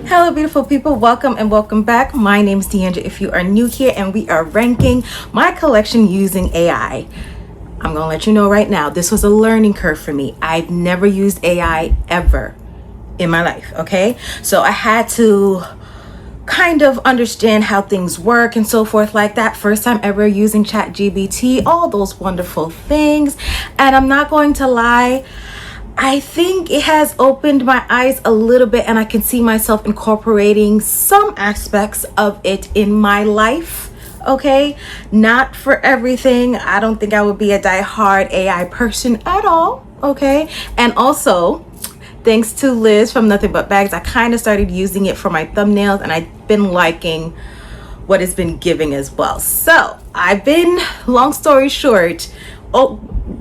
Hello beautiful people, welcome and welcome back. My name is Deandra if you are new here, and we are ranking my collection using AI. I'm gonna let you know right now, this was a learning curve for me. I've never used AI ever in my life, okay? So I had to kind of understand how things work and so forth like that. First time ever using ChatGPT, all those wonderful things. And I'm not going to lie, I think it has opened my eyes a little bit, and I can see myself incorporating some aspects of it in my life. Okay, not for everything. I don't think I would be a die-hard AI person at all. Okay, and also thanks to Liz from Nothing But Bags, I kind of started using it for my thumbnails, and I've been liking what it's been giving as well. So I've been, long story short,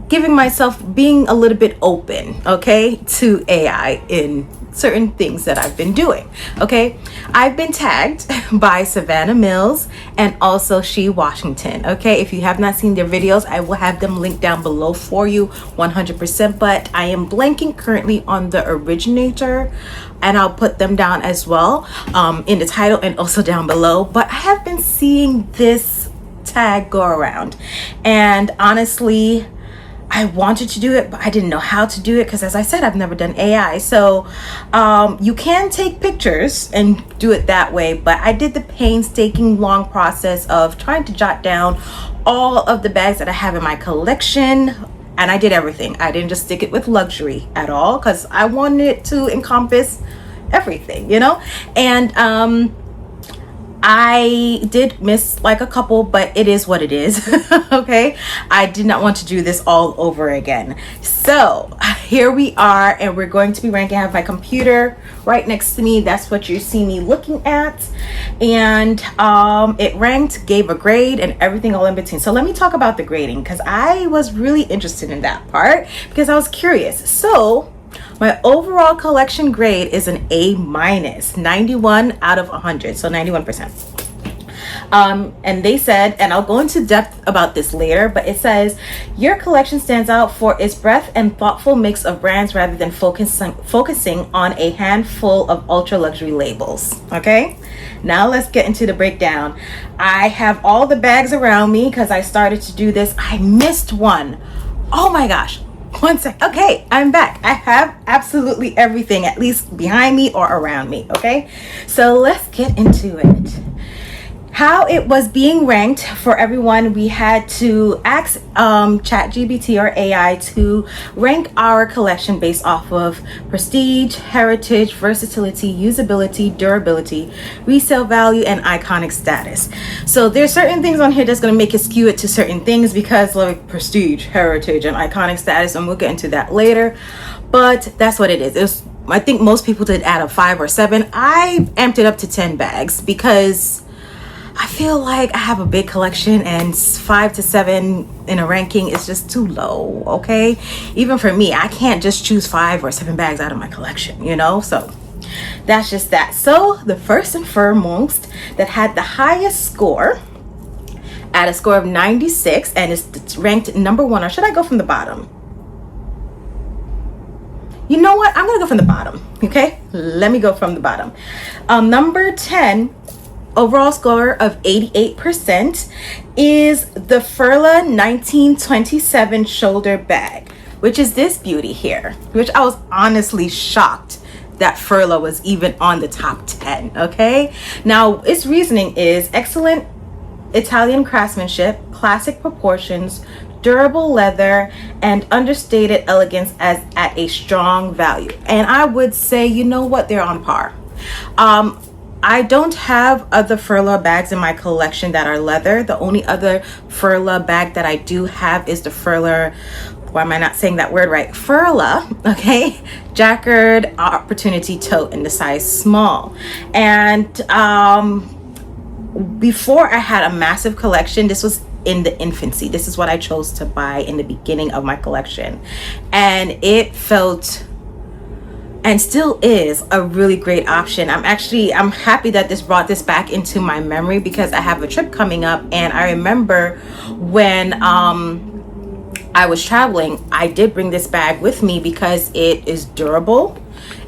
giving myself, being a little bit open, okay, to AI in certain things that I've been doing. Okay, I've been tagged by Savannah Mills and also She Washington. Okay, if you have not seen their videos, I will have them linked down below for you 100%, but I am blanking currently on the Originator, and I'll put them down as well in the title and also down below. But I have been seeing this tag go around, and honestly I wanted to do it, but I didn't know how to do it because, as I said, I've never done AI. So you can take pictures and do it that way, but I did the painstaking long process of trying to jot down all of the bags that I have in my collection, and I did everything. I didn't just stick it with luxury at all because I wanted it to encompass everything, you know. And I did miss like a couple, but it is what it is. Okay, I did not want to do this all over again. So here we are, and we're going to be ranking. I have my computer right next to me. That's what you see me looking at, and it ranked, gave a grade, and everything all in between. So let me talk about the grading, because I was really interested in that part because I was curious. So my overall collection grade is an A-, 91 out of 100, so 91%. And they said, and I'll go into depth about this later, but it says your collection stands out for its breadth and thoughtful mix of brands rather than focusing on a handful of ultra luxury labels. Okay, now let's get into the breakdown. I have all the bags around me because I started to do this. I missed one. Oh my gosh. One sec. Okay, I'm back. I have absolutely everything, at least behind me or around me. Okay, so let's get into it. How it was being ranked for everyone, we had to ask ChatGPT or AI to rank our collection based off of prestige, heritage, versatility, usability, durability, resale value, and iconic status. So there's certain things on here that's going to make it skew it to certain things because like prestige, heritage, and iconic status, and we'll get into that later. But that's what it is. I think most people did add a 5 or 7. I amped it up to 10 bags because I feel like I have a big collection, and 5 to 7 in a ranking is just too low. Okay, even for me, I can't just choose 5 or 7 bags out of my collection, you know. So that's just that. So the first and foremost that had the highest score, at a score of 96, and it's ranked number 1, or should I go from the bottom? You know what, I'm gonna go from the bottom. Okay, let me go from the bottom. Number 10, overall score of 88%, is the Furla 1927 shoulder bag, which is this beauty here, which I was honestly shocked that Furla was even on the top 10. Okay, now its reasoning is excellent Italian craftsmanship, classic proportions, durable leather, and understated elegance as at a strong value. And I would say, you know what, they're on par. I don't have other Furla bags in my collection that are leather. The only other Furla bag that I do have is the Furla, why am I not saying that word right? Furla, okay, Jacquard Opportunity Tote in the size small. And before I had a massive collection, this was in the infancy. This is what I chose to buy in the beginning of my collection. And it felt, and still is, a really great option. I'm happy that this brought this back into my memory because I have a trip coming up, and I remember when I was traveling, I did bring this bag with me because it is durable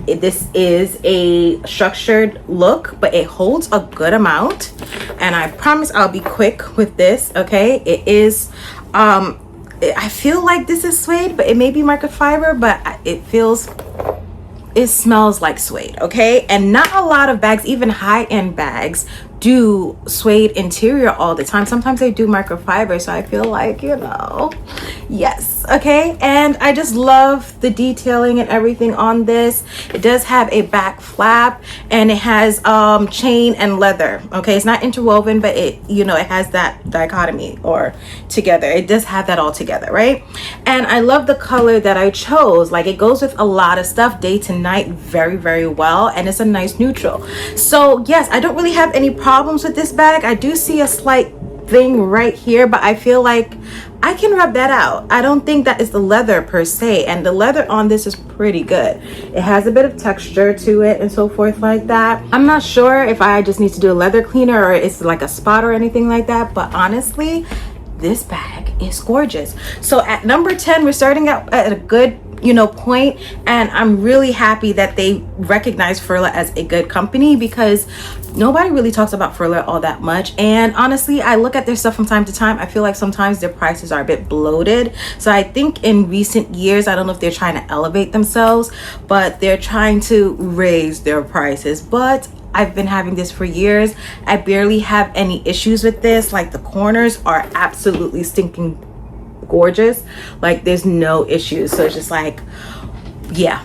This is a structured look, but it holds a good amount, and I promise I'll be quick with this. Okay, it is I feel like this is suede, but it may be microfiber, but it smells like suede. Okay, and not a lot of bags, even high-end bags, do suede interior all the time. Sometimes they do microfiber, so I feel like, you know, yes. Okay, and I just love the detailing and everything on this. It does have a back flap, and it has chain and leather. Okay, it's not interwoven, but it, you know, it has that dichotomy or together. It does have that all together, right? And I love the color that I chose. Like, it goes with a lot of stuff, day to night, very, very well, and it's a nice neutral. So yes, I don't really have any problems with this bag. I do see a slight thing right here, but I feel like I can rub that out. I don't think that is the leather per se, and the leather on this is pretty good. It has a bit of texture to it and so forth like that. I'm not sure if I just need to do a leather cleaner or it's like a spot or anything like that, but honestly, this bag is gorgeous. So at number 10, we're starting out at a good, you know, point, and I'm really happy that they recognize Furla as a good company, because nobody really talks about Furla all that much. And honestly, I look at their stuff from time to time. I feel like sometimes their prices are a bit bloated. So I think in recent years, I don't know if they're trying to elevate themselves, but they're trying to raise their prices. But I've been having this for years. I barely have any issues with this. Like, the corners are absolutely stinking gorgeous. Like, there's no issues. So it's just like, yeah,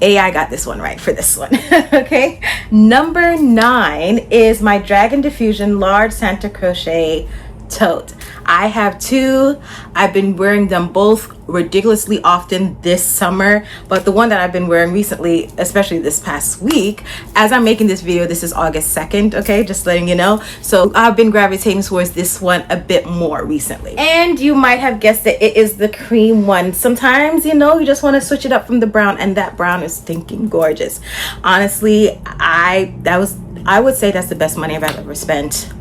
AI got this one right for this one. Okay, number 9 is my Dragon Diffusion large Santa Crochet tote. I have two. I've been wearing them both ridiculously often this summer, but the one that I've been wearing recently, especially this past week, as I'm making this video, this is August 2nd, okay, just letting you know. So I've been gravitating towards this one a bit more recently. And you might have guessed it, it is the cream one. Sometimes, you know, you just want to switch it up from the brown, and that brown is stinking gorgeous. Honestly, I would say that's the best money I've ever spent.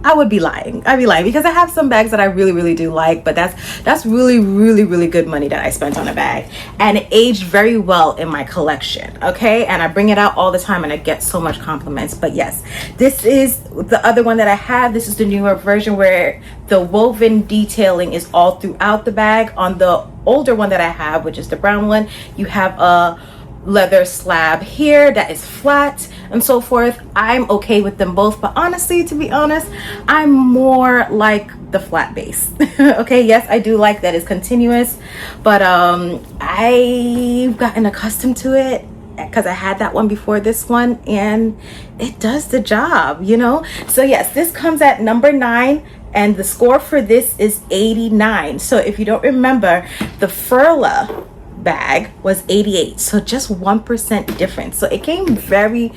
I would be lying. I'd be lying, because I have some bags that I really do like, but that's really good money that I spent on a bag, and it aged very well in my collection. Okay, and I bring it out all the time, and I get so much compliments. But yes, this is the other one that I have. This is the newer version where the woven detailing is all throughout the bag. On the older one that I have, which is the brown one, you have a leather slab here that is flat and so forth. I'm okay with them both, but honestly, to be honest, I'm more like the flat base. Okay, yes, I do like that it's continuous, but I've gotten accustomed to it because I had that one before this one, and it does the job, you know. So yes, this comes at number 9, and the score for this is 89. So if you don't remember, the Furla bag was 88, so just 1% difference. So it came very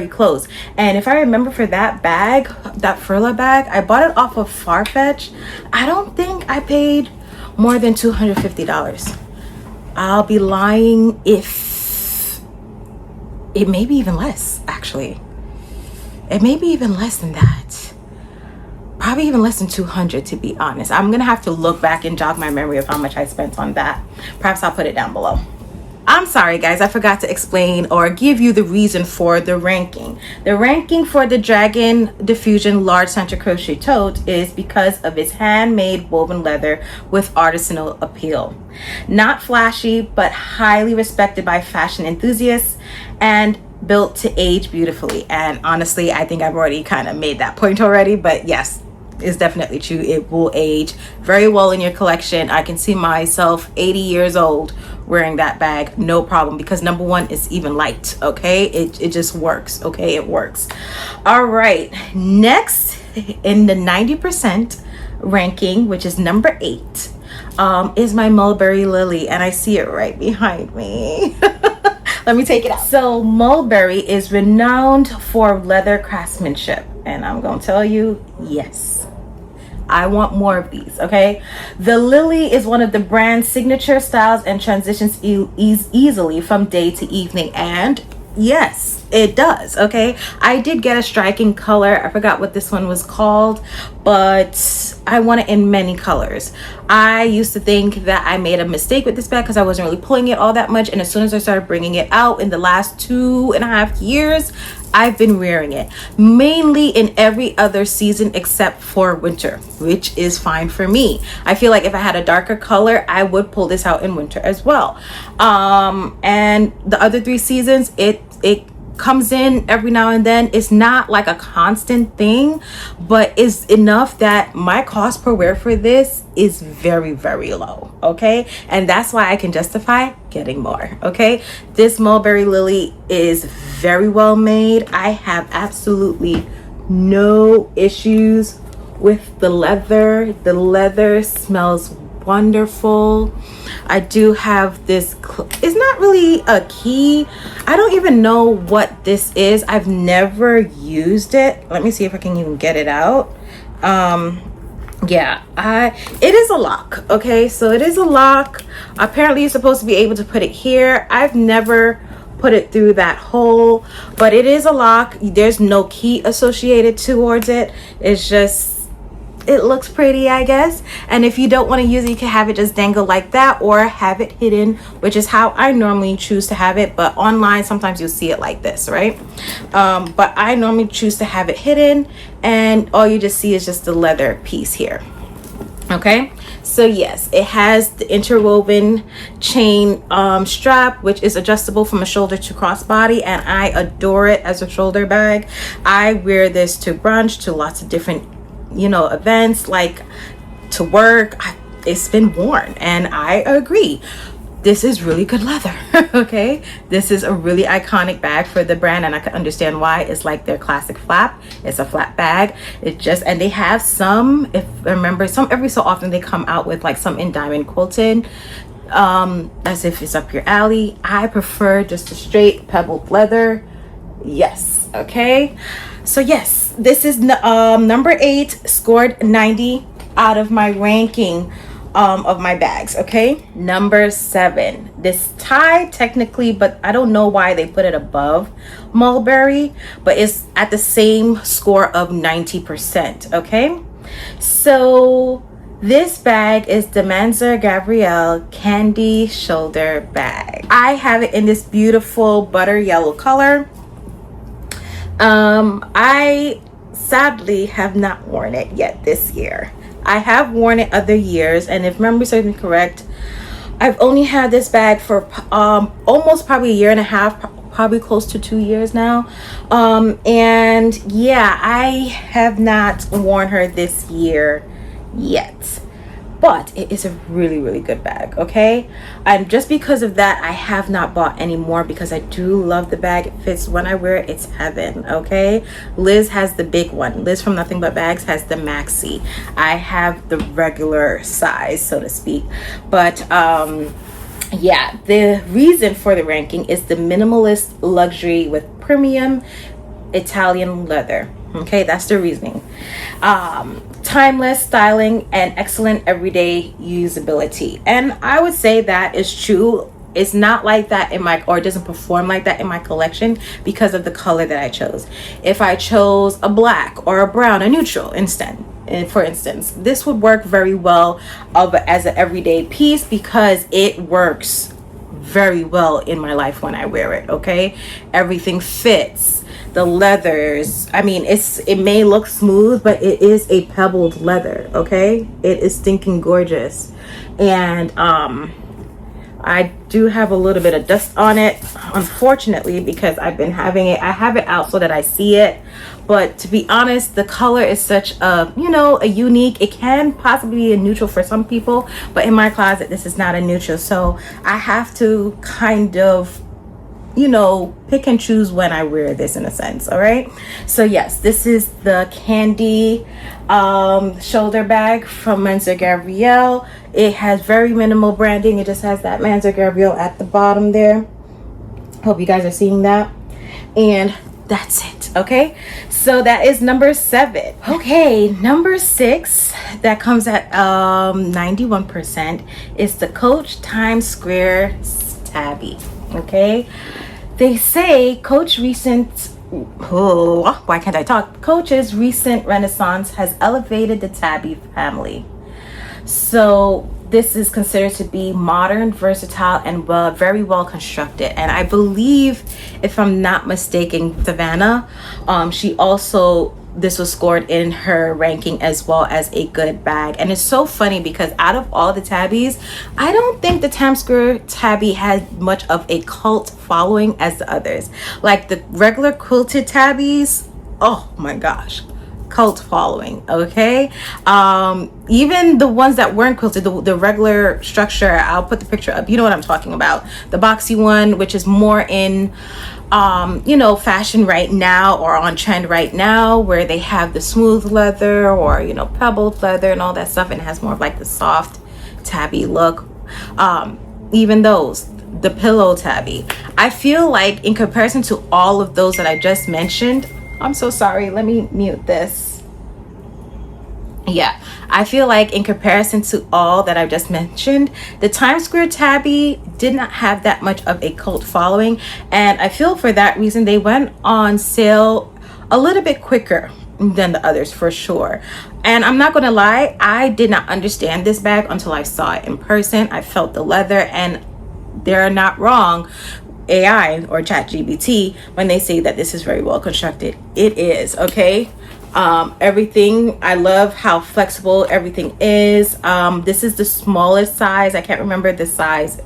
close. And if I remember, for that bag, that Furla bag, I bought it off of Farfetch. I don't think I paid more than $250. I'll be lying if it may be even less. Actually, it may be even less than that. Probably even less than 200, to be honest. I'm gonna have to look back and jog my memory of how much I spent on that. Perhaps I'll put it down below. I'm sorry guys, I forgot to explain or give you the reason for the ranking. The ranking for the Dragon Diffusion large Santa Crochet tote is because of its handmade woven leather with artisanal appeal. Not flashy, but highly respected by fashion enthusiasts, and built to age beautifully. And honestly, I think I've already kind of made that point already, but yes, it's definitely true. It will age very well in your collection. I can see myself 80 years old wearing that bag, no problem, because number 1, it's even light. Okay, it just works. Okay, it works. All right, next in the 90% ranking, which is number 8, is my Mulberry Lily, and I see it right behind me. Let me take it out. So Mulberry is renowned for leather craftsmanship, and I'm gonna tell you, yes, I want more of these. Okay, the Lily is one of the brand's signature styles and transitions easily from day to evening. And yes, it does. Okay, I did get a striking color. I forgot what this one was called, but I want it in many colors. I used to think that I made a mistake with this bag because I wasn't really pulling it all that much, and as soon as I started bringing it out in the last 2.5 years, I've been wearing it mainly in every other season except for winter, which is fine for me. I feel like if I had a darker color, I would pull this out in winter as well. And the other 3 seasons, it comes in every now and then. It's not like a constant thing, but it's enough that my cost per wear for this is very, very low. Okay, and that's why I can justify getting more. Okay, this mulberry lily is very well made. I have absolutely no issues with the leather. The leather smells wonderful. I do have this, it's not really a key. I don't even know what this is. I've never used it. Let me see if I can even get it out. Yeah, it is a lock. Okay, so it is a lock. Apparently you're supposed to be able to put it here. I've never put it through that hole, but it is a lock. There's no key associated towards it. It's just, it looks pretty, I guess. And if you don't want to use it, you can have it just dangle like that or have it hidden, which is how I normally choose to have it. But online, sometimes you'll see it like this, right? But I normally choose to have it hidden, and all you just see is just the leather piece here. Okay, so yes, it has the interwoven chain strap, which is adjustable from a shoulder to crossbody, and I adore it as a shoulder bag. I wear this to brunch, to lots of different events, like to work. It's been worn, and I agree, this is really good leather. Okay, this is a really iconic bag for the brand, and I can understand why. It's like their classic flap. It's a flat bag. And they have some, if I remember, some every so often they come out with like some in diamond quilted, as if it's up your alley. I prefer just a straight pebbled leather. Yes. Okay, so yes, this is number 8, scored 90 out of my ranking of my bags. Okay, number 7, this tie technically, but I don't know why they put it above mulberry, but it's at the same score of 90%. Okay, so this bag is the Manzar Gabrielle Candy Shoulder Bag. I have it in this beautiful butter yellow color. I sadly have not worn it yet this year. I have worn it other years, and if memory serves me correct, I've only had this bag for almost probably 1.5 years, probably close to 2 years now. And yeah, I have not worn her this year yet, but it is a really, really good bag. Okay, and just because of that, I have not bought any more because I do love the bag. It fits. When I wear it, it's heaven. Okay, Liz has the big one. Liz from Nothing But Bags has the maxi. I have the regular size, so to speak. But yeah, the reason for the ranking is the minimalist luxury with premium Italian leather. Okay, that's the reasoning. Timeless styling and excellent everyday usability, and I would say that is true. It's not like that in my, or it doesn't perform like that in my collection because of the color that I chose. If I chose a black or a brown, a neutral instead, for instance, this would work very well as an everyday piece because it works very well in my life when I wear it. Okay, everything fits. The leathers, I mean, it may look smooth, but it is a pebbled leather. Okay, it is stinking gorgeous. And I do have a little bit of dust on it, unfortunately, because I've been having it. I have it out so that I see it, but to be honest, the color is such a a unique, it can possibly be a neutral for some people, but in my closet this is not a neutral, so I have to kind of pick and choose when I wear this, in a sense. All right, so yes, this is the candy shoulder bag from Manzar Gabrielle. It has very minimal branding. It just has that Manzar Gabrielle at the bottom there. Hope you guys are seeing that. And that's it. Okay, so that is number 7. Okay, number 6, that comes at 91%, is the Coach Times Square Tabby. Okay, They say why can't I talk? Coach's recent renaissance has elevated the tabby family. So this is considered to be modern, versatile, and very well constructed. And I believe, if I'm not mistaken, Savannah, this was scored in her ranking as well as a good bag. And it's so funny because out of all the tabbies, I don't think the Times Square tabby has much of a cult following as the others. Like the regular quilted tabbies, oh my gosh, cult following. Okay, even the ones that weren't quilted, the regular structure, I'll put the picture up, you know what I'm talking about, the boxy one, which is more in fashion right now, or on trend right now, where they have the smooth leather or pebbled leather and all that stuff, and it has more of like the soft tabby look. Even those, the pillow tabby, I feel like in comparison to all of those that I just mentioned, I'm so sorry, let me mute this. Yeah, I feel like in comparison to all that I've just mentioned, the Times Square tabby did not have that much of a cult following. And I feel for that reason, they went on sale a little bit quicker than the others for sure. And I'm not gonna lie, I did not understand this bag until I saw it in person. I felt the leather, and they're not wrong, AI or ChatGPT, when they say that this is very well constructed. It is, okay? Everything, I love how flexible everything is. This is the smallest size. I can't remember the size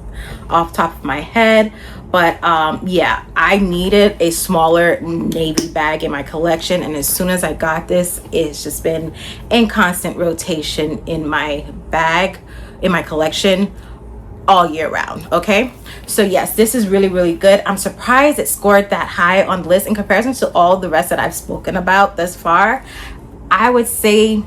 off the top of my head, but yeah, I needed a smaller navy bag in my collection, and as soon as I got this, it's just been in constant rotation in my bag, in my collection, all year round. Okay, so yes, this is really, really good. I'm surprised it scored that high on the list in comparison to all the rest that I've spoken about thus far. I would say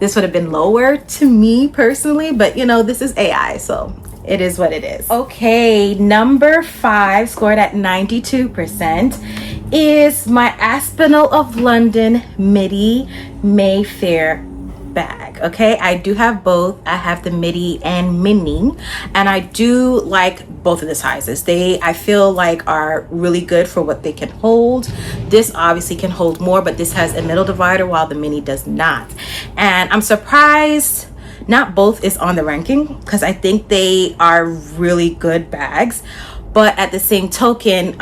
this would have been lower to me personally, but this is AI, so it is what it is. Okay, number 5, scored at 92%, is my Aspinall of London midi Mayfair bag. Okay, I do have both. I have the midi and mini, and I do like both of the sizes. I feel like are really good for what they can hold. This obviously can hold more, but this has a middle divider while the mini does not. And I'm surprised not both is on the ranking, because I think they are really good bags, but at the same token,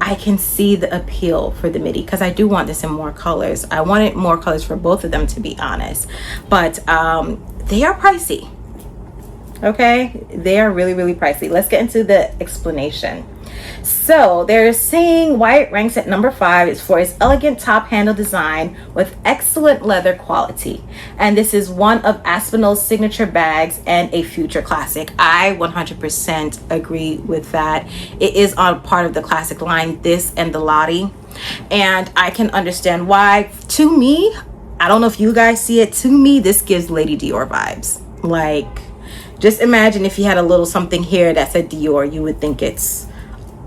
I can see the appeal for the midi, because I do want this in more colors. I wanted more colors for both of them, to be honest, but they are pricey. Okay, they are really, really pricey. Let's get into the explanation. So they're saying why it ranks at number 5 is for its elegant top handle design with excellent leather quality. And this is one of Aspinall's signature bags and a future classic. I 100% agree with that. It is on part of the classic line, this and the Lottie. And I can understand why. To me, I don't know if you guys see it, to me, this gives Lady Dior vibes. Like, just imagine if you had a little something here that said Dior, you would think it's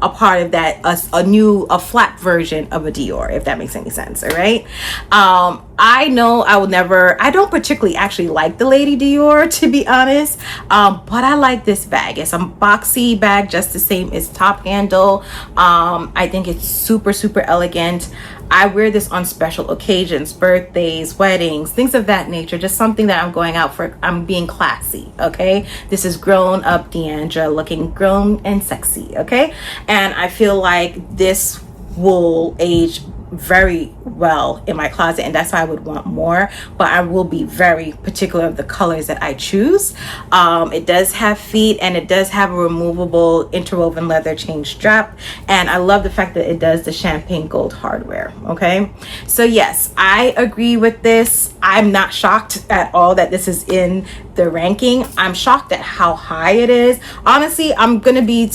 a part of that, a flat version of a Dior, if that makes any sense. All right. I know I don't particularly actually like the Lady Dior, to be honest, but I like this bag. It's a boxy bag, just the same as top handle. I think it's super, super elegant. I wear this on special occasions, birthdays, weddings, things of that nature. Just something that I'm going out for. I'm being classy, okay? This is grown up Deandra, looking grown and sexy, okay? And I feel like this will age very well in my closet, and that's why I would want more, but I will be very particular of the colors that I choose. It does have feet, and it does have a removable interwoven leather chain strap, and I love the fact that it does the champagne gold hardware. Okay, so yes, I agree with this. I'm not shocked at all that this is in the ranking. I'm shocked at how high it is. Honestly, I'm gonna be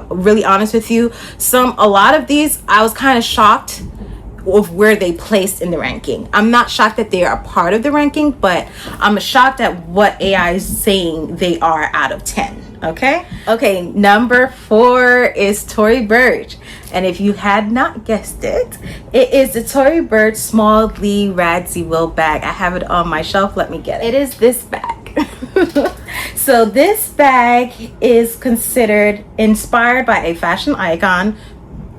really honest with you. A lot of these I was kind of shocked of where they placed in the ranking. I'm not shocked that they are a part of the ranking, but I'm shocked at what AI is saying they are out of 10. Okay, number 4 is Tory Burch, and if you had not guessed it, it is the Tory Burch Small Lee Radziwill bag. I have it on my shelf. Let me get it. It is this bag. So this bag is considered inspired by a fashion icon,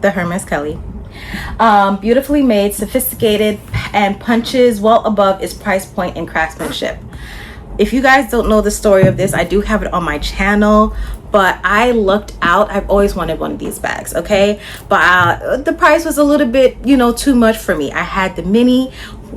the Hermes Kelly. Beautifully made, sophisticated, and punches well above its price point in craftsmanship. If you guys don't know the story of this, I do have it on my channel, but I looked out. I've always wanted one of these bags, okay? But the price was a little bit, you know, too much for me. I had the mini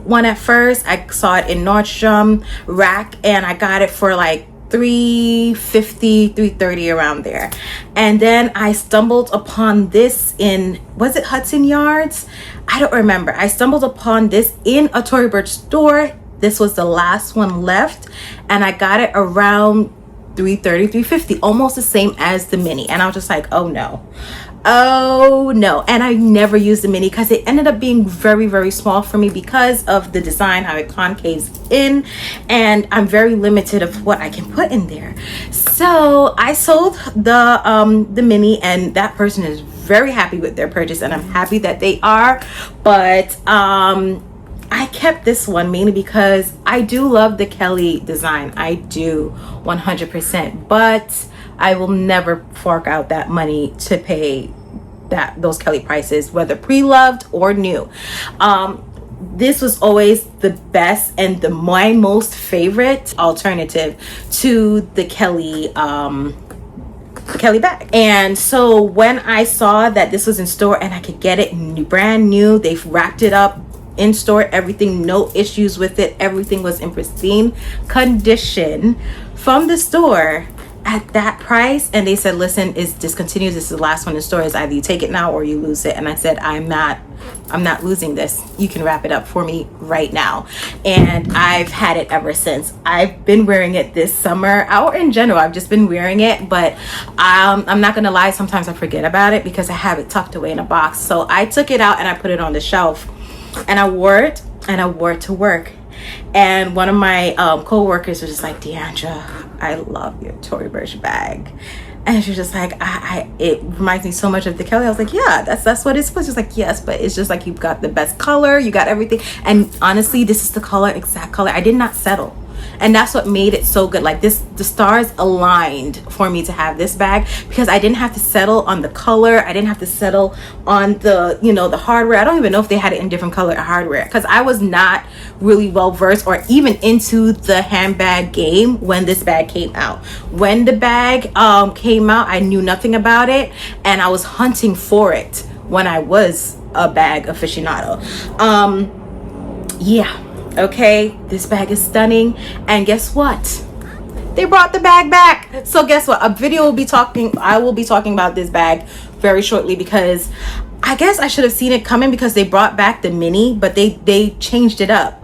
one at first. I saw it in Nordstrom Rack, and I got it for like $350, $330 around there. And then I stumbled upon this in, was it Hudson Yards? I don't remember. I stumbled upon this in a Tory Burch store. This was the last one left, and I got it around $330, $350, almost the same as the mini. And I was just like, oh no, and I never used the mini because it ended up being very, very small for me because of the design, how it concaves in, and I'm very limited of what I can put in there. So I sold the mini, and that person is very happy with their purchase, and I'm happy that they are. But I kept this one mainly because I do love the Kelly design. I do 100%, but I will never fork out that money to pay those Kelly prices, whether pre-loved or new. This was always the best and my most favorite alternative to the Kelly bag. And so when I saw that this was in store and I could get it brand new, they've wrapped it up in store, everything, no issues with it, everything was in pristine condition from the store at that price. And they said, listen, it's discontinued, this is the last one in store, is either you take it now or you lose it. And I said, I'm not losing this, you can wrap it up for me right now. And I've had it ever since. I've been wearing it this summer, or in general, I've just been wearing it. But I'm not gonna lie, sometimes I forget about it because I have it tucked away in a box. So I took it out and I put it on the shelf, and I wore it to work. And one of my co-workers was just like, Deandra, I love your Tory Burch bag. And she was just like, it reminds me so much of the Kelly. I was like, yeah, that's what it's supposed to. She's like, yes, but it's just like, you've got the best color, you got everything. And honestly, this is the color, exact color. I did not settle. And that's what made it so good. Like this, the stars aligned for me to have this bag because I didn't have to settle on the color. I didn't have to settle on the, you know, the hardware. I don't even know if they had it in different color hardware because I was not really well versed or even into the handbag game when this bag came out. When the bag came out, I knew nothing about it, and I was hunting for it when I was a bag aficionado. Yeah. Okay, this bag is stunning, and guess what? They brought the bag back. So guess what? I will be talking about this bag very shortly because I guess I should have seen it coming because they brought back the mini, but they changed it up.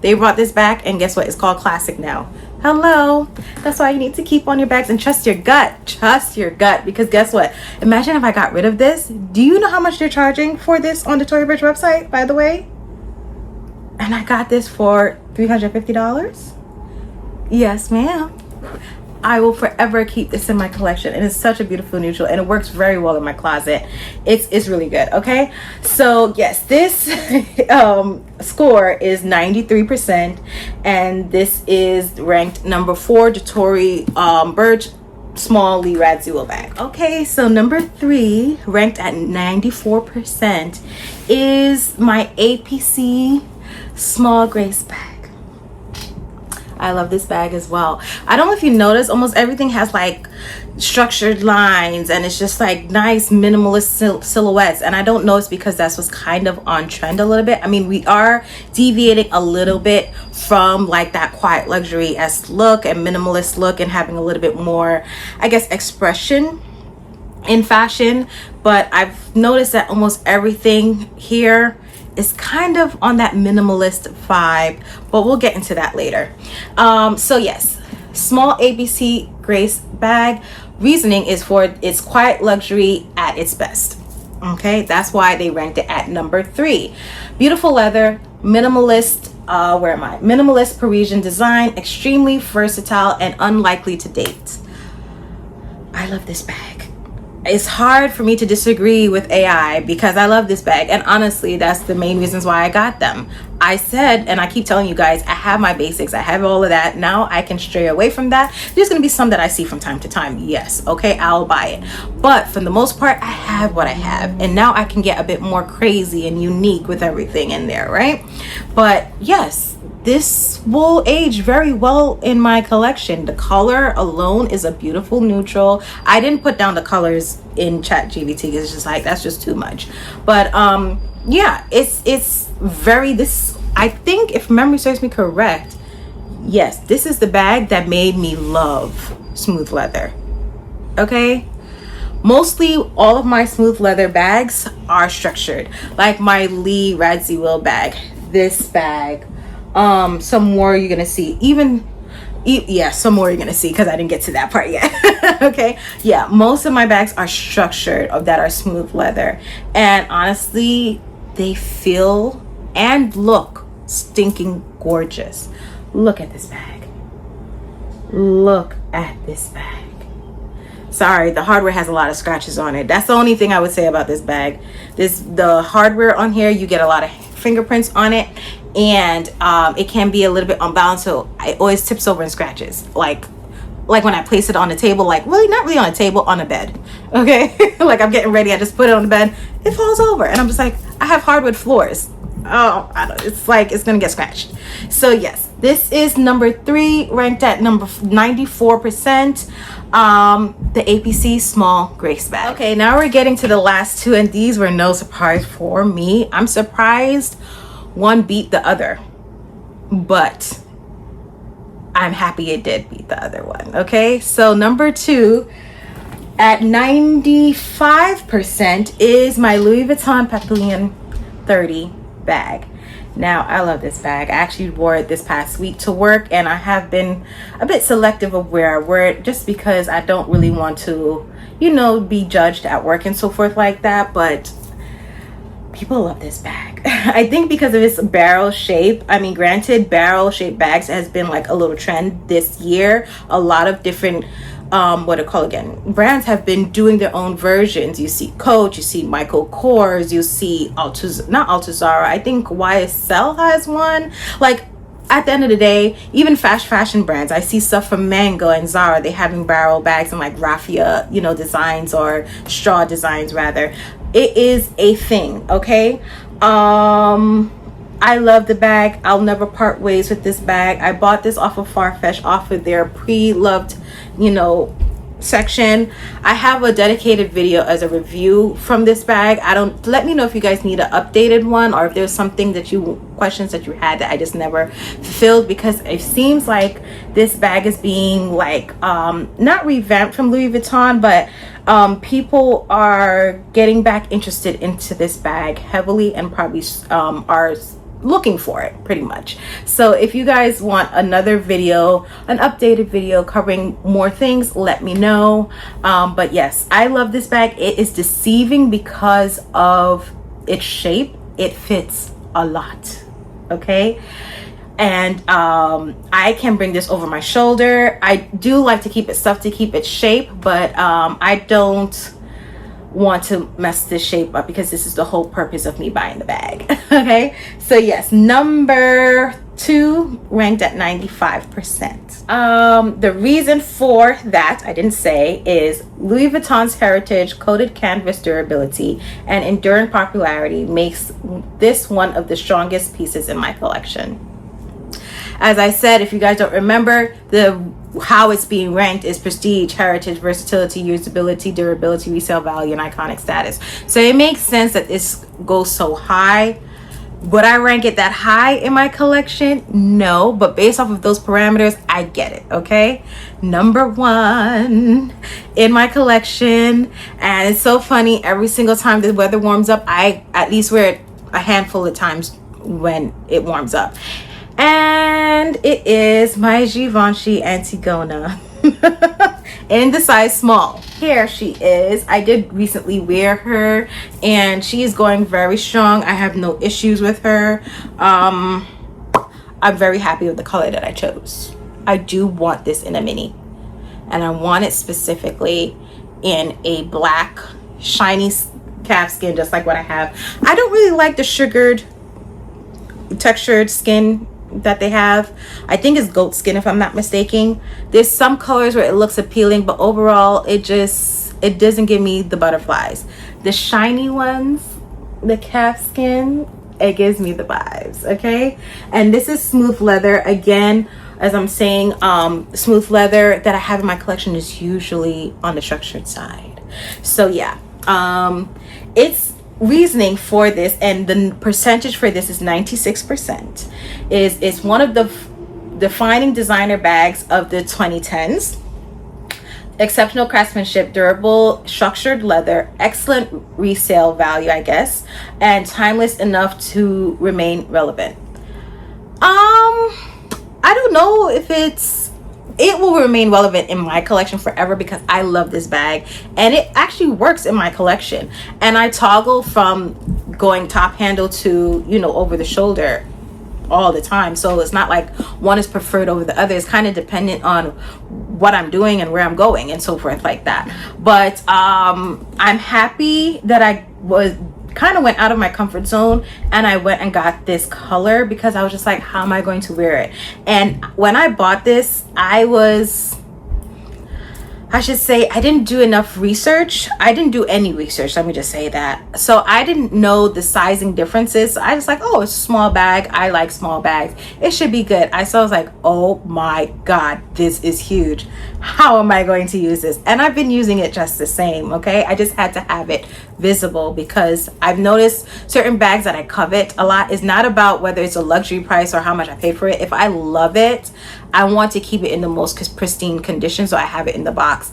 They brought this back, and guess what? It's called Classic now. Hello. That's why you need to keep on your bags and trust your gut. Trust your gut, because guess what? Imagine if I got rid of this. Do you know how much they're charging for this on the Tory Burch website, by the way? And I got this for $350. Yes, ma'am. I will forever keep this in my collection, and it's such a beautiful neutral, and it works very well in my closet. It's really good. Okay, so yes, this score is 93%, and this is ranked number 4, the Tory Burch small Lee Radzio bag. Okay, so number 3, ranked at 94%, is my APC small Grace bag. I love this bag as well. I don't know if you notice, almost everything has like structured lines, and it's just like nice minimalist silhouettes. And I don't know, it's because that's what's kind of on trend a little bit. I mean, we are deviating a little bit from like that quiet luxury-esque look and minimalist look, and having a little bit more, I guess, expression in fashion. But I've noticed that almost everything here is kind of on that minimalist vibe, but we'll get into that later. So yes, small ABC Grace bag. Reasoning is for its quiet luxury at its best. Okay, that's why they ranked it at number 3. Beautiful leather, minimalist, minimalist Parisian design, extremely versatile and unlikely to date. I love this bag. it's hard for me to disagree with AI because I love this bag, and honestly that's the main reasons why I got them. I said, and I keep telling you guys, I have my basics, I have all of that. Now I can stray away from that. There's gonna be some that I see from time to time, yes, okay, I'll buy it, but for the most part I have what I have, and now I can get a bit more crazy and unique with everything in there, right? But yes, this will age very well in my collection. The color alone is a beautiful neutral. I didn't put down the colors in ChatGPT. It's just like, that's just too much. But yeah, it's very, this, I think if memory serves me correct, yes, this is the bag that made me love smooth leather. Okay, mostly all of my smooth leather bags are structured, like my Lee Radsey Will bag, this bag, some more you're gonna see, yeah, some more you're gonna see because I didn't get to that part yet. Okay, yeah, most of my bags are structured, that are smooth leather, and honestly they feel and look stinking gorgeous. Look at this bag, look at this bag. Sorry, the hardware has a lot of scratches on it. That's the only thing I would say about this bag. The hardware on here, you get a lot of fingerprints on it, and it can be a little bit unbalanced, so it always tips over and scratches, like when I place it on the table, like really not really on a table, on a bed, okay? Like I'm getting ready, I just put it on the bed, it falls over, and I'm just like, I have hardwood floors, oh, I don't, it's like it's gonna get scratched. So yes, this is number 3, ranked at number 94%, the APC small Grace bag. Okay, now we're getting to the last 2, and these were no surprise for me. I'm surprised one beat the other, but I'm happy it did beat the other one. Okay, so number 2 at 95% is my Louis Vuitton Papillon 30 bag. Now I love this bag. I actually wore it this past week to work, and I have been a bit selective of where I wear it just because I don't really want to, you know, be judged at work and so forth like that. But people love this bag. I think because of its barrel shape. I mean, granted, barrel shaped bags has been like a little trend this year. A lot of different brands have been doing their own versions. You see Coach, you see Michael Kors, you see Altuzara, I think YSL has one. Like, at the end of the day, even fast fashion brands, I see stuff from Mango and Zara, they having barrel bags and like raffia, you know, designs, or straw designs rather. It is a thing, okay? I love the bag. I'll never part ways with this bag. I bought this off of Farfetch, off of their pre-loved, you know, section. I have a dedicated video as a review from this bag. Let me know if you guys need an updated one, or if there's something that questions that you had that I just never fulfilled, because it seems like this bag is being like not revamped from Louis Vuitton, but people are getting back interested into this bag heavily, and probably are looking for it pretty much. So if you guys want another video, an updated video covering more things, let me know. But yes, I love this bag. It is deceiving because of its shape. It fits a lot, okay? And I can bring this over my shoulder. I do like to keep it stuffed to keep its shape, but I don't want to mess this shape up, because this is the whole purpose of me buying the bag. Okay, so yes, number 2 ranked at 95%. The reason for that, I didn't say, is Louis Vuitton's heritage, coated canvas durability, and enduring popularity makes this one of the strongest pieces in my collection. As I said, if you guys don't remember, how it's being ranked is prestige, heritage, versatility, usability, durability, resale value, and iconic status. So it makes sense that this goes so high. Would I rank it that high in my collection? No, but based off of those parameters, I get it, okay? Number 1 in my collection. And it's so funny, every single time the weather warms up, I at least wear it a handful of times when it warms up. And it is my Givenchy Antigona in the size small. Here she is. I did recently wear her, and she is going very strong. I have no issues with her. I'm very happy with the color that I chose. I do want this in a mini, and I want it specifically in a black shiny calfskin, just like what I have. I don't really like the sugared textured skin that they have. I think it's goat skin if I'm not mistaken. There's some colors where it looks appealing, but overall it doesn't give me the butterflies. The shiny ones, the calfskin, it gives me the vibes. Okay, and this is smooth leather. Again, as I'm saying, smooth leather that I have in my collection is usually on the structured side. So yeah, it's reasoning for this, and the percentage for this is 96%. Is one of the defining designer bags of the 2010s. Exceptional craftsmanship, durable structured leather, excellent resale value, I guess, and timeless enough to remain relevant. I don't know if it will remain relevant in my collection forever, because I love this bag and it actually works in my collection, and I toggle from going top handle to, you know, over the shoulder all the time. So it's not like one is preferred over the other. It's kind of dependent on what I'm doing and where I'm going and so forth like that. But I'm happy that I went out of my comfort zone and I went and got this color, because I was just like, how am I going to wear it? And when I bought this, I should say I didn't do enough research. I didn't do any research, let me just say that. So I didn't know the sizing differences. So I was like, oh, it's a small bag. I like small bags. It should be good. I was like, oh my God, this is huge. How am I going to use this? And I've been using it just the same, okay? I just had to have it visible, because I've noticed certain bags that I covet a lot is not about whether it's a luxury price or how much I paid for it. If I love it, I want to keep it in the most pristine condition, so I have it in the box.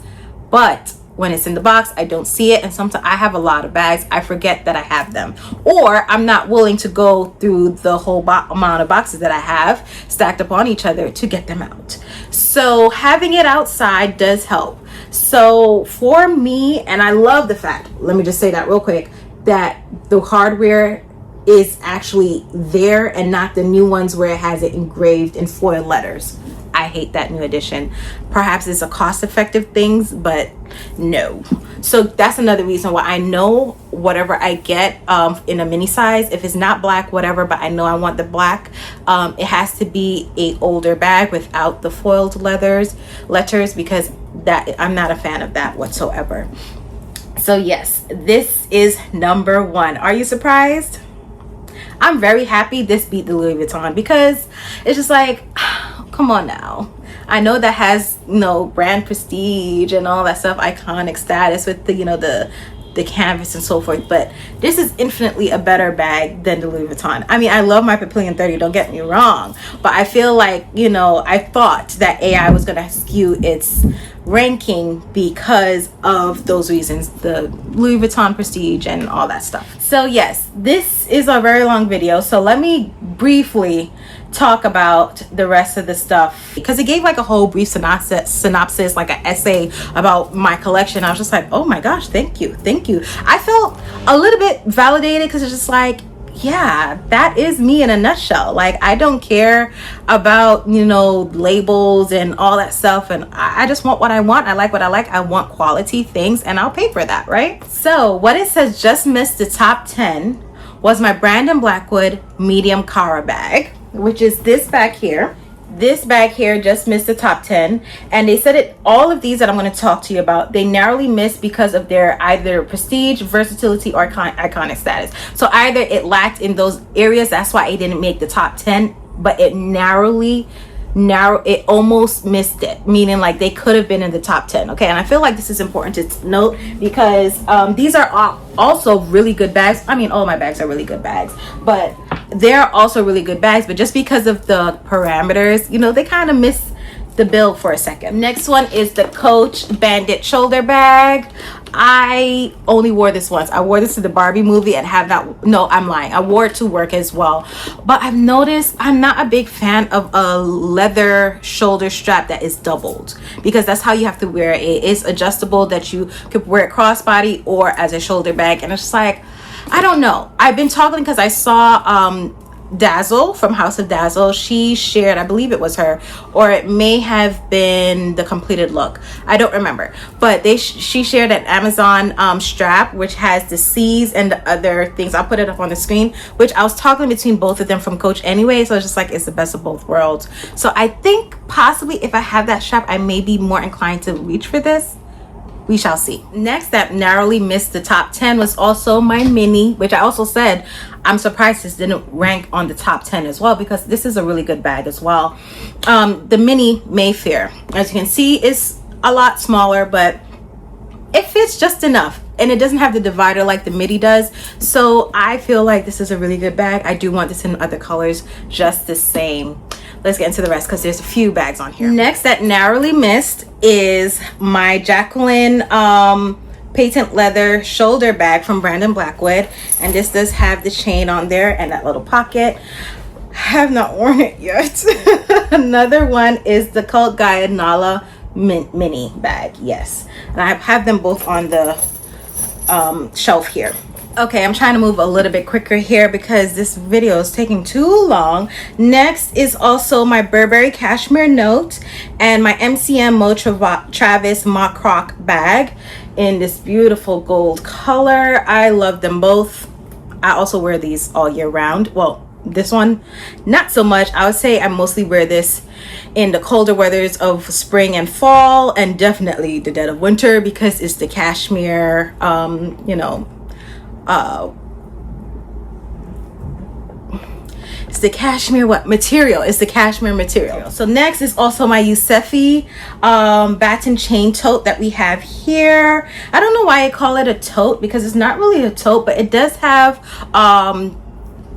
But when it's in the box, I don't see it, and sometimes I have a lot of bags, I forget that I have them, or I'm not willing to go through the whole amount of boxes that I have stacked up on each other to get them out. So having it outside does help. So for me, and I love the fact, let me just say that real quick, that the hardware is actually there and not the new ones where it has it engraved in foil letters. I hate that new edition. Perhaps it's a cost-effective thing, but no. So that's another reason why I know whatever I get in a mini size, if it's not black, whatever, but I know I want the black, it has to be a older bag without the foiled letters, because that I'm not a fan of that whatsoever. So yes, this is number one. Are you surprised? I'm very happy this beat the Louis Vuitton, because it's just like, come on now. I know that has, you know, brand prestige and all that stuff, iconic status with the, you know, the canvas and so forth, but this is infinitely a better bag than the Louis Vuitton. I mean, I love my Papillion 30, don't get me wrong, but I feel like, you know, I thought that AI was gonna skew its ranking because of those reasons, the Louis Vuitton prestige and all that stuff. So yes, this is a very long video, so let me briefly talk about the rest of the stuff, because it gave like a whole brief synopsis, like an essay about my collection. I was just like, oh my gosh, thank you. I felt a little bit validated, because it's just like, yeah, that is me in a nutshell. Like, I don't care about, you know, labels and all that stuff, and I just want what I want. I like what I like. I want quality things, and I'll pay for that, right? So what it says just missed the top 10 was my Brandon Blackwood medium Cara bag, which is this bag here. This bag here just missed the top 10, and they said it, all of these that I'm going to talk to you about, they narrowly missed because of their either prestige, versatility, or iconic status. So either it lacked in those areas, that's why it didn't make the top 10, but it it almost missed it, meaning like they could have been in the top 10. Okay, and I feel like this is important to note, because these are also really good bags. I mean, all my bags are really good bags, but they're also really good bags, but just because of the parameters, you know, they kind of miss the bill for a second. Next one is the Coach Bandit shoulder bag. I only wore this once. I wore this to the Barbie movie and have not, no, I'm lying, I wore it to work as well. But I've noticed I'm not a big fan of a leather shoulder strap that is doubled, because that's how you have to wear it. It's adjustable, that you could wear it crossbody or as a shoulder bag, and it's just like, I don't know. I've been toggling because I saw Dazzle from House of Dazzle. She shared, I believe it was her, or it may have been the completed look, I don't remember, but she shared an Amazon strap which has the C's and the other things. I'll put it up on the screen, which I was talking between both of them from Coach anyway, so it's just like it's the best of both worlds. So I think possibly if I have that strap, I may be more inclined to reach for this. We shall see. Next, that narrowly missed the top 10 was also my mini, which I also said I'm surprised this didn't rank on the top 10 as well, because this is a really good bag as well. The mini Mayfair, as you can see, is a lot smaller, but it fits just enough, and it doesn't have the divider like the midi does. So I feel like this is a really good bag. I do want this in other colors just the same. Let's get into the rest because there's a few bags on here. Next, that narrowly missed is my Jacqueline patent leather shoulder bag from Brandon Blackwood, and this does have the chain on there and that little pocket. I have not worn it yet. Another one is the Cult Gaia Nala mini bag. Yes, and I have them both on the shelf here. Okay, I'm trying to move a little bit quicker here because this video is taking too long. Next is also my Burberry Cashmere Note and my MCM Mo Travis Mock Croc bag in this beautiful gold color. I love them both. I also wear these all year round. Well, this one not so much. I would say I mostly wear this in the colder weathers of spring and fall, and definitely the dead of winter, because it's the cashmere it's the cashmere material. It's the cashmere material. So next is also my Yusefi baton chain tote that we have here. I don't know why I call it a tote, because it's not really a tote, but it does have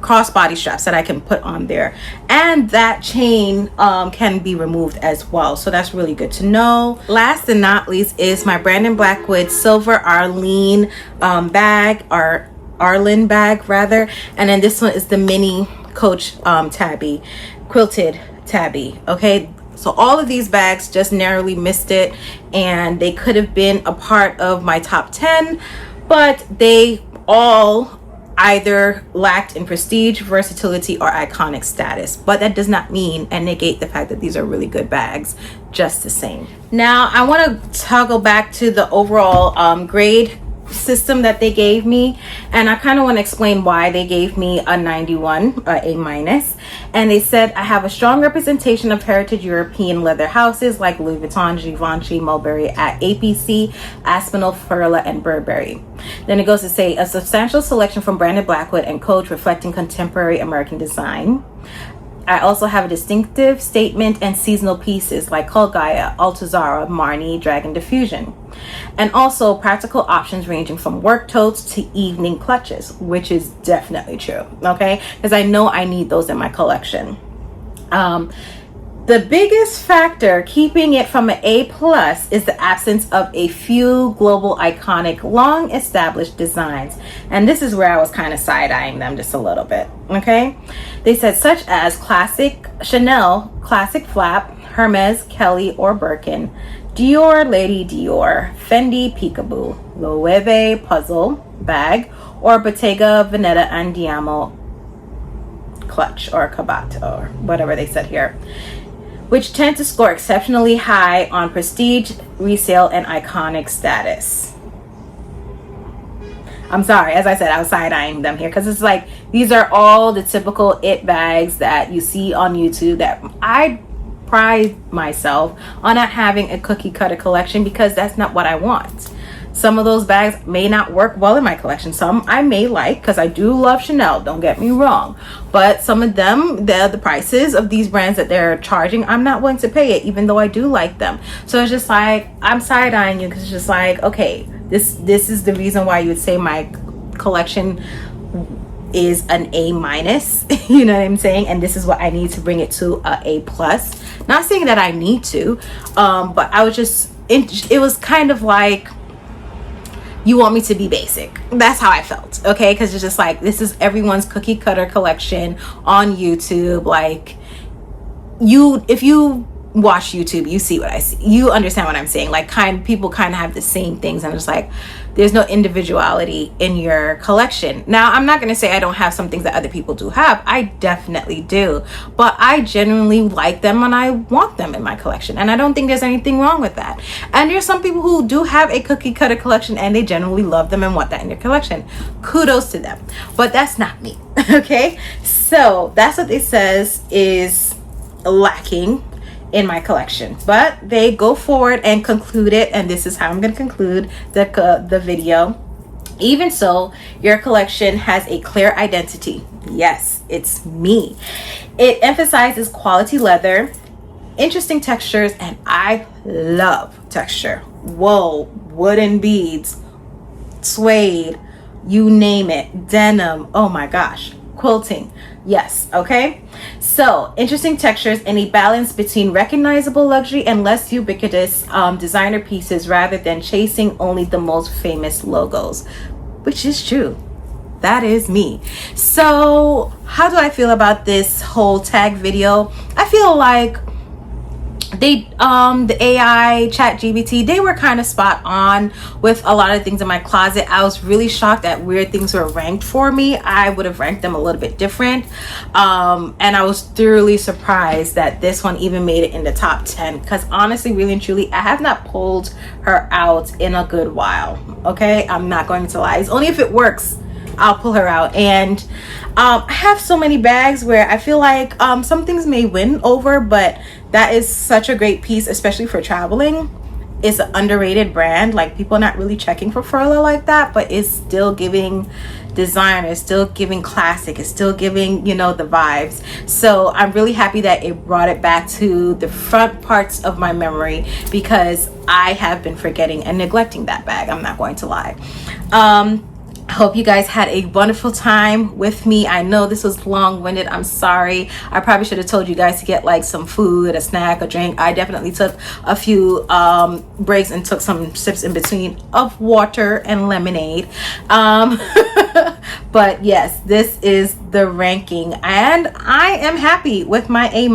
crossbody straps that I can put on there, and that chain can be removed as well, so that's really good to know. Last and not least is my Brandon Blackwood silver Arlene bag, or Arlen bag rather, and then this one is the mini Coach tabby, quilted tabby. Okay, so all of these bags just narrowly missed it, and they could have been a part of my top 10, but they all either lacked in prestige, versatility, or iconic status. But that does not mean and negate the fact that these are really good bags just the same. Now I want to toggle back to the overall grade system that they gave me, and I kind of want to explain why they gave me a 91, A minus. And they said I have a strong representation of heritage European leather houses like Louis Vuitton, Givenchy, Mulberry at APC, Aspinall, Furla, and Burberry. Then it goes to say a substantial selection from Brandon Blackwood and Coach reflecting contemporary American design. I also have a distinctive statement and seasonal pieces like Cult Gaia, Altuzara, Marni, Dragon Diffusion. And also practical options ranging from work totes to evening clutches, which is definitely true, okay? Because I know I need those in my collection. The biggest factor keeping it from an A plus is the absence of a few global iconic long established designs, and this is where I was kind of side-eyeing them just a little bit. Okay, they said such as classic Chanel classic flap, Hermes, Kelly, or Birkin, Dior, Lady Dior, Fendi, Peekaboo, Loewe puzzle bag, or Bottega Veneta Andiamo clutch or cabot, or whatever they said here, which tend to score exceptionally high on prestige, resale, and iconic status. I'm sorry, as I said, I was side-eyeing them here because it's like these are all the typical it bags that you see on YouTube that I pride myself on not having a cookie cutter collection, because that's not what I want. Some of those bags may not work well in my collection. Some I may like, because I do love Chanel, don't get me wrong. But some of them, the prices of these brands that they're charging, I'm not willing to pay it, even though I do like them. So it's just like, I'm side-eyeing you because it's just like, okay, this is the reason why you would say my collection is an A minus. You know what I'm saying? And this is what I need to bring it to a A plus. Not saying that I need to, but I was just, it was kind of like, you want me to be basic. That's how I felt, okay? Because it's just like, this is everyone's cookie cutter collection on YouTube. Like, if you watch YouTube, you see what I see. You understand what I'm saying. Like, people kind of have the same things, and it's like there's no individuality in your collection. Now, I'm not going to say I don't have some things that other people do have. I definitely do, but I genuinely like them and I want them in my collection, and I don't think there's anything wrong with that. And there's some people who do have a cookie cutter collection and they generally love them and want that in their collection. Kudos to them, but that's not me. Okay, so that's what it says is lacking in my collection, but they go forward and conclude it, and this is how I'm going to conclude the video. Even so, your collection has a clear identity. Yes, it's me. It emphasizes quality leather, interesting textures, and I love texture. Whoa, wooden beads, suede, you name it, denim, oh my gosh, quilting. Yes, okay. So interesting textures and a balance between recognizable luxury and less ubiquitous designer pieces, rather than chasing only the most famous logos, which is true. That is me. So how do I feel about this whole tag video? I feel like the AI chat GBT, they were kind of spot on with a lot of things in my closet. I was really shocked that weird things were ranked for me. I would have ranked them a little bit different, and I was thoroughly surprised that this one even made it in the top 10, because honestly, really and truly, I have not pulled her out in a good while. Okay, I'm not going to lie. It's only if it works I'll pull her out. And I have so many bags where I feel like some things may win over, but that is such a great piece, especially for traveling. It's an underrated brand. Like, people are not really checking for furlough like that, but it's still giving design, it's still giving classic, it's still giving, you know, the vibes. So I'm really happy that it brought it back to the front parts of my memory, because I have been forgetting and neglecting that bag, I'm not going to lie. I hope you guys had a wonderful time with me. I know this was long-winded. I'm sorry. I probably should have told you guys to get like some food, a snack, a drink. I definitely took a few breaks and took some sips in between of water and lemonade. But yes, this is the ranking, and I am happy with my A-.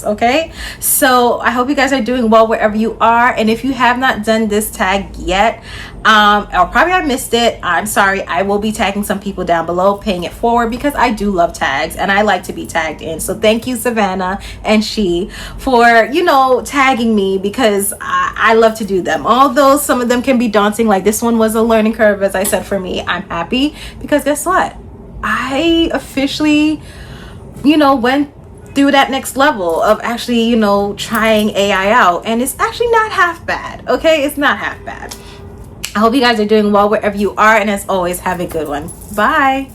Okay, so I hope you guys are doing well wherever you are, and if you have not done this tag yet, or probably I missed it, I'm sorry. I will be tagging some people down below, paying it forward, because I do love tags and I like to be tagged in. So thank you, Savannah and She, for, you know, tagging me, because I love to do them. Although some of them can be daunting, like this one was a learning curve, as I said. For me, I'm happy, because guess what? I officially, you know, went through that next level of actually, you know, trying AI out, and it's actually not half bad. Okay, it's not half bad. I hope you guys are doing well wherever you are, and as always, have a good one. Bye.